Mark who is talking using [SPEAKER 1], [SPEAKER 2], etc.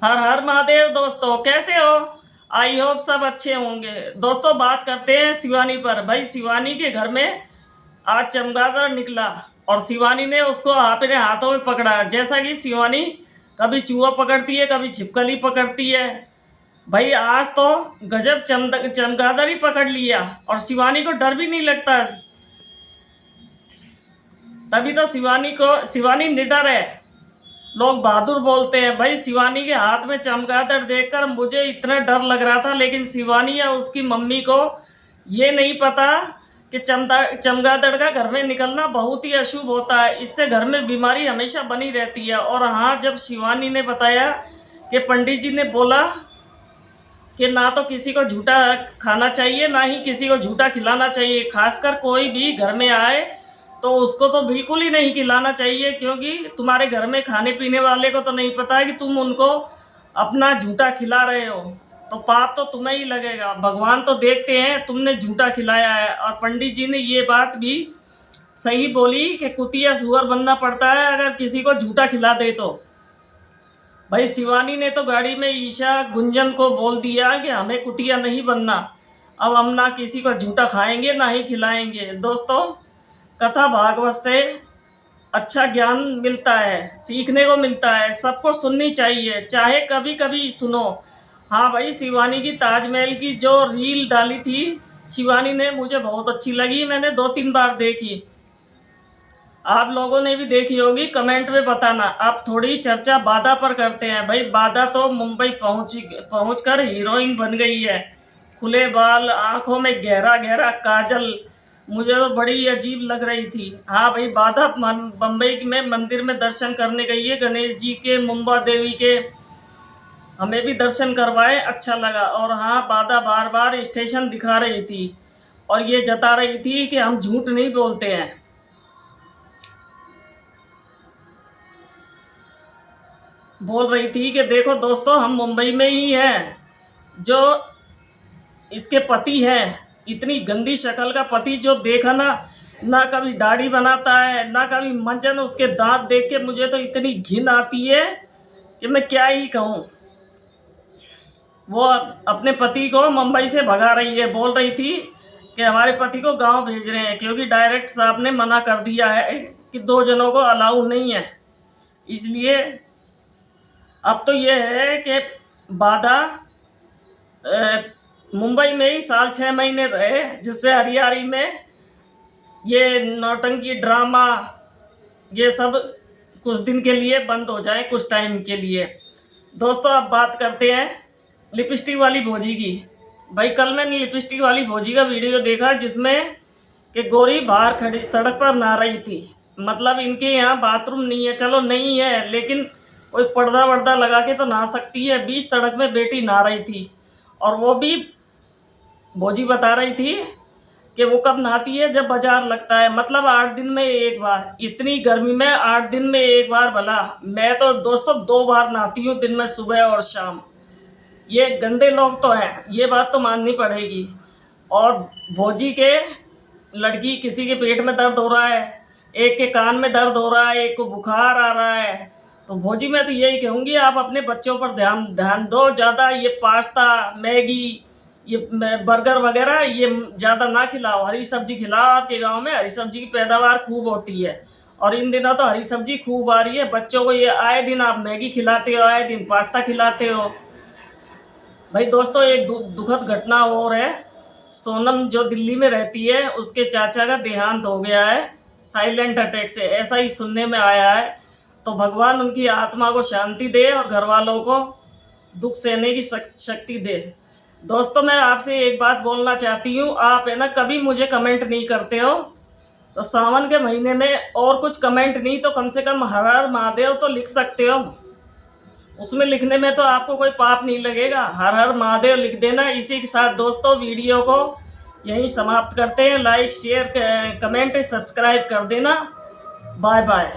[SPEAKER 1] हर हर महादेव दोस्तों, कैसे हो? आई होप सब अच्छे होंगे। दोस्तों, बात करते हैं शिवानी पर। भाई, शिवानी के घर में आज चमगादड़ निकला और शिवानी ने उसको अपने हाथों में पकड़ा। जैसा कि शिवानी कभी चूहा पकड़ती है, कभी छिपकली पकड़ती है। भाई, आज तो गजब चमगादड़ ही पकड़ लिया और शिवानी को डर भी नहीं लगता। तभी तो शिवानी निडर है। लोग बहादुर बोलते हैं। भाई, शिवानी के हाथ में चमगादड़ देखकर मुझे इतना डर लग रहा था, लेकिन शिवानी या उसकी मम्मी को ये नहीं पता कि चमगादड़ का घर में निकलना बहुत ही अशुभ होता है। इससे घर में बीमारी हमेशा बनी रहती है। और हाँ, जब शिवानी ने बताया कि पंडित जी ने बोला कि ना तो किसी को झूठा खाना चाहिए, ना ही किसी को झूठा खिलाना चाहिए। खासकर कोई भी घर में आए तो उसको तो बिल्कुल ही नहीं खिलाना चाहिए, क्योंकि तुम्हारे घर में खाने पीने वाले को तो नहीं पता है कि तुम उनको अपना झूठा खिला रहे हो। तो पाप तो तुम्हें ही लगेगा। भगवान तो देखते हैं तुमने झूठा खिलाया है। और पंडित जी ने ये बात भी सही बोली कि कुतिया सुअर बनना पड़ता है अगर किसी को झूठा खिला दे तो। भाई, शिवानी ने तो गाड़ी में ईशा गुंजन को बोल दिया कि हमें कुतिया नहीं बनना। अब हम ना किसी को झूठा खाएंगे, ना ही खिलाएंगे। दोस्तों, कथा भागवत से अच्छा ज्ञान मिलता है, सीखने को मिलता है। सबको सुननी चाहिए, चाहे कभी कभी सुनो। हाँ भाई, शिवानी की ताजमहल की जो रील डाली थी शिवानी ने, मुझे बहुत अच्छी लगी। मैंने 2-3 बार देखी। आप लोगों ने भी देखी होगी, कमेंट में बताना। आप थोड़ी चर्चा बाधा पर करते हैं। भाई, बाधा तो मुंबई पहुंचकर हीरोइन बन गई है। खुले बाल, आंखों में गहरा गहरा काजल, मुझे तो बड़ी अजीब लग रही थी। हाँ भाई, बाधा बम्बई में मंदिर में दर्शन करने गई है, गणेश जी के, मुंबा देवी के। हमें भी दर्शन करवाए, अच्छा लगा। और हाँ, बाधा बार बार स्टेशन दिखा रही थी और ये जता रही थी कि हम झूठ नहीं बोलते हैं। बोल रही थी कि देखो दोस्तों, हम मुंबई में ही हैं। जो इसके पति हैं, इतनी गंदी शक्ल का पति जो देखा ना, ना कभी दाढ़ी बनाता है, ना कभी मंजन। उसके दांत देख के मुझे तो इतनी घिन आती है कि मैं क्या ही कहूँ। वो अपने पति को मुंबई से भगा रही है। बोल रही थी कि हमारे पति को गांव भेज रहे हैं, क्योंकि डायरेक्ट साहब ने मना कर दिया है कि 2 जनों को अलाउ नहीं है। इसलिए अब तो ये है कि बाधा मुंबई में ही साल 6 महीने रहे, जिससे हरियाणी में ये नौटंकी ड्रामा ये सब कुछ दिन के लिए बंद हो जाए, कुछ टाइम के लिए। दोस्तों, अब बात करते हैं लिपस्टिक वाली भोजी की। भाई, कल मैंने लिपस्टिक वाली भोजी का वीडियो देखा, जिसमें कि गोरी बाहर खड़ी सड़क पर नहा रही थी। मतलब इनके यहाँ बाथरूम नहीं है, चलो नहीं है, लेकिन कोई पर्दा वर्दा लगा के तो नहा सकती है। बीच सड़क में बेटी नहा रही थी। और वो भी भोजी बता रही थी कि वो कब नहाती है, जब बाजार लगता है। मतलब 8 दिन में एक बार। इतनी गर्मी में 8 दिन में एक बार? भला मैं तो दोस्तों 2 बार नहाती हूँ, दिन में, सुबह और शाम। ये गंदे लोग तो हैं, ये बात तो माननी पड़ेगी। और भोजी के लड़की, किसी के पेट में दर्द हो रहा है, एक के कान में दर्द हो रहा है, एक को बुखार आ रहा है। तो भोजी, मैं तो यही कहूँगी, आप अपने बच्चों पर ध्यान ध्यान दो। ज़्यादा ये पास्ता, मैगी, ये बर्गर वगैरह ये ज़्यादा ना खिलाओ। हरी सब्जी खिलाओ। आपके गांव में हरी सब्जी की पैदावार खूब होती है, और इन दिनों तो हरी सब्जी खूब आ रही है। बच्चों को ये आए दिन आप मैगी खिलाते हो, आए दिन पास्ता खिलाते हो। भाई दोस्तों, एक दुखद घटना और है। सोनम जो दिल्ली में रहती है, उसके चाचा का देहांत हो गया है साइलेंट अटैक से, ऐसा ही सुनने में आया है। तो भगवान उनकी आत्मा को शांति दे और घर वालों को दुख सहने की शक्ति दे। दोस्तों, मैं आपसे एक बात बोलना चाहती हूँ। आप है ना, कभी मुझे कमेंट नहीं करते हो, तो सावन के महीने में और कुछ कमेंट नहीं तो कम से कम हर हर महादेव तो लिख सकते हो। उसमें लिखने में तो आपको कोई पाप नहीं लगेगा। हर हर महादेव लिख देना। इसी के साथ दोस्तों, वीडियो को यहीं समाप्त करते हैं। लाइक, शेयर, कमेंट, सब्सक्राइब कर देना। Bye bye.